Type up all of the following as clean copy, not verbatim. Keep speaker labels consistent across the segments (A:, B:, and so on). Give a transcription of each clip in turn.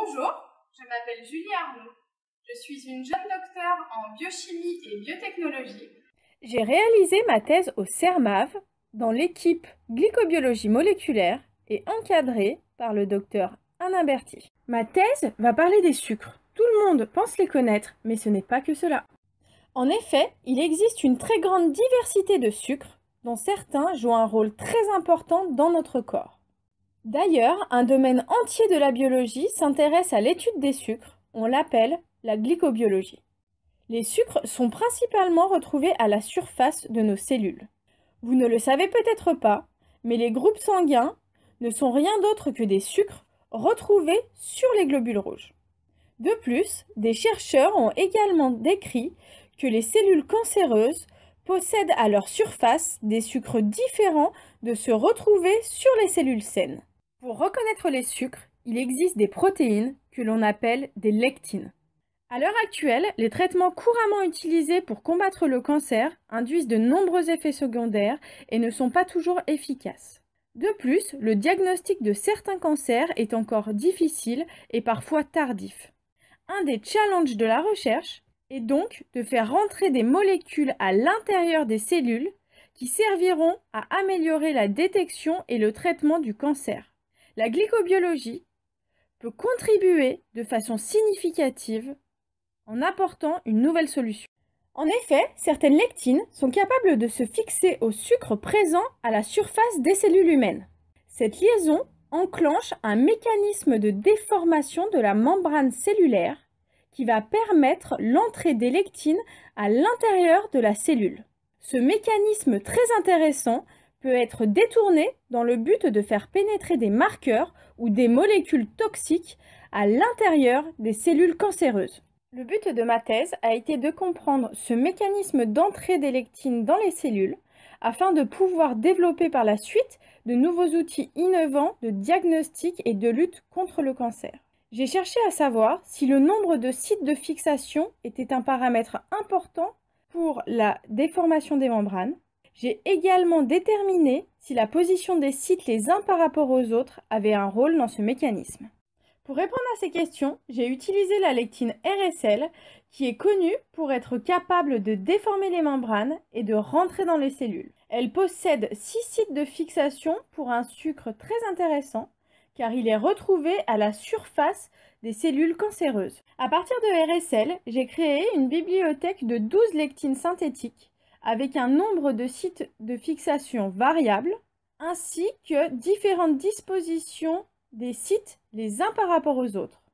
A: Bonjour, je m'appelle Julie Arnaud. Je suis une jeune docteure en biochimie et biotechnologie.
B: J'ai réalisé ma thèse au CERMAV dans l'équipe glycobiologie moléculaire et encadrée par le docteur Alain Berty. Ma thèse va parler des sucres. Tout le monde pense les connaître, mais ce n'est pas que cela. En effet, il existe une très grande diversité de sucres, dont certains jouent un rôle très important dans notre corps. D'ailleurs, un domaine entier de la biologie s'intéresse à l'étude des sucres. On l'appelle la glycobiologie. Les sucres sont principalement retrouvés à la surface de nos cellules. Vous ne le savez peut-être pas, mais les groupes sanguins ne sont rien d'autre que des sucres retrouvés sur les globules rouges. De plus, des chercheurs ont également décrit que les cellules cancéreuses possèdent à leur surface des sucres différents de ceux retrouvés sur les cellules saines. Pour reconnaître les sucres, il existe des protéines que l'on appelle des lectines. À l'heure actuelle, les traitements couramment utilisés pour combattre le cancer induisent de nombreux effets secondaires et ne sont pas toujours efficaces. De plus, le diagnostic de certains cancers est encore difficile et parfois tardif. Un des challenges de la recherche est donc de faire rentrer des molécules à l'intérieur des cellules qui serviront à améliorer la détection et le traitement du cancer. La glycobiologie peut contribuer de façon significative en apportant une nouvelle solution. En effet, certaines lectines sont capables de se fixer au sucre présent à la surface des cellules humaines. Cette liaison enclenche un mécanisme de déformation de la membrane cellulaire qui va permettre l'entrée des lectines à l'intérieur de la cellule. Ce mécanisme très intéressant peut être détourné dans le but de faire pénétrer des marqueurs ou des molécules toxiques à l'intérieur des cellules cancéreuses. Le but de ma thèse a été de comprendre ce mécanisme d'entrée des lectines dans les cellules afin de pouvoir développer par la suite de nouveaux outils innovants de diagnostic et de lutte contre le cancer. J'ai cherché à savoir si le nombre de sites de fixation était un paramètre important pour la déformation des membranes. J'ai également déterminé si la position des sites les uns par rapport aux autres avait un rôle dans ce mécanisme. Pour répondre à ces questions, j'ai utilisé la lectine RSL qui est connue pour être capable de déformer les membranes et de rentrer dans les cellules. Elle possède 6 sites de fixation pour un sucre très intéressant car il est retrouvé à la surface des cellules cancéreuses. À partir de RSL, j'ai créé une bibliothèque de 12 lectines synthétiques avec un nombre de sites de fixation variable ainsi que différentes dispositions des sites les uns par rapport aux autres.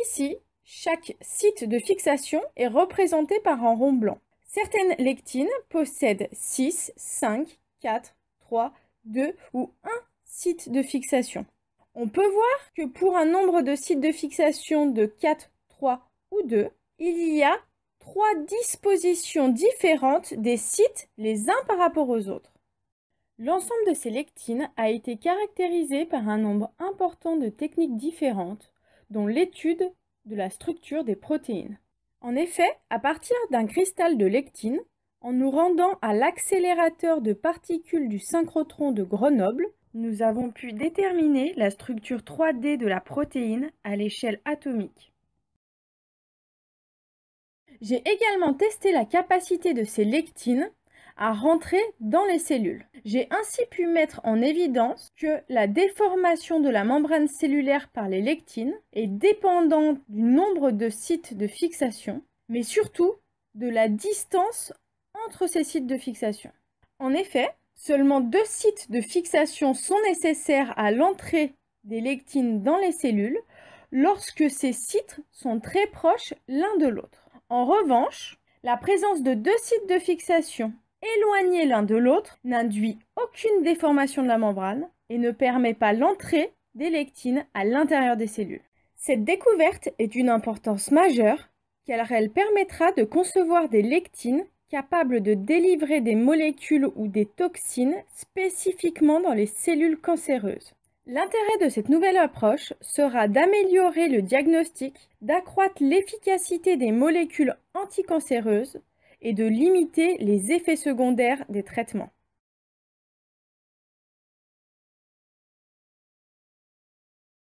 B: Ici, chaque site de fixation est représenté par un rond blanc. Certaines lectines possèdent 6, 5, 4, 3, 2 ou 1 site de fixation. On peut voir que pour un nombre de sites de fixation de 4, 3 ou 2, il y a 3 dispositions différentes des sites les uns par rapport aux autres. L'ensemble de ces lectines a été caractérisé par un nombre important de techniques différentes, dont l'étude de la structure des protéines. En effet, à partir d'un cristal de lectine, en nous rendant à l'accélérateur de particules du synchrotron de Grenoble, nous avons pu déterminer la structure 3D de la protéine à l'échelle atomique. J'ai également testé la capacité de ces lectines à rentrer dans les cellules. J'ai ainsi pu mettre en évidence que la déformation de la membrane cellulaire par les lectines est dépendante du nombre de sites de fixation, mais surtout de la distance entre ces sites de fixation. En effet, seulement 2 sites de fixation sont nécessaires à l'entrée des lectines dans les cellules lorsque ces sites sont très proches l'un de l'autre. En revanche, la présence de 2 sites de fixation éloignés l'un de l'autre n'induit aucune déformation de la membrane et ne permet pas l'entrée des lectines à l'intérieur des cellules. Cette découverte est d'une importance majeure car elle permettra de concevoir des lectines capables de délivrer des molécules ou des toxines spécifiquement dans les cellules cancéreuses. L'intérêt de cette nouvelle approche sera d'améliorer le diagnostic, d'accroître l'efficacité des molécules anticancéreuses et de limiter les effets secondaires des traitements.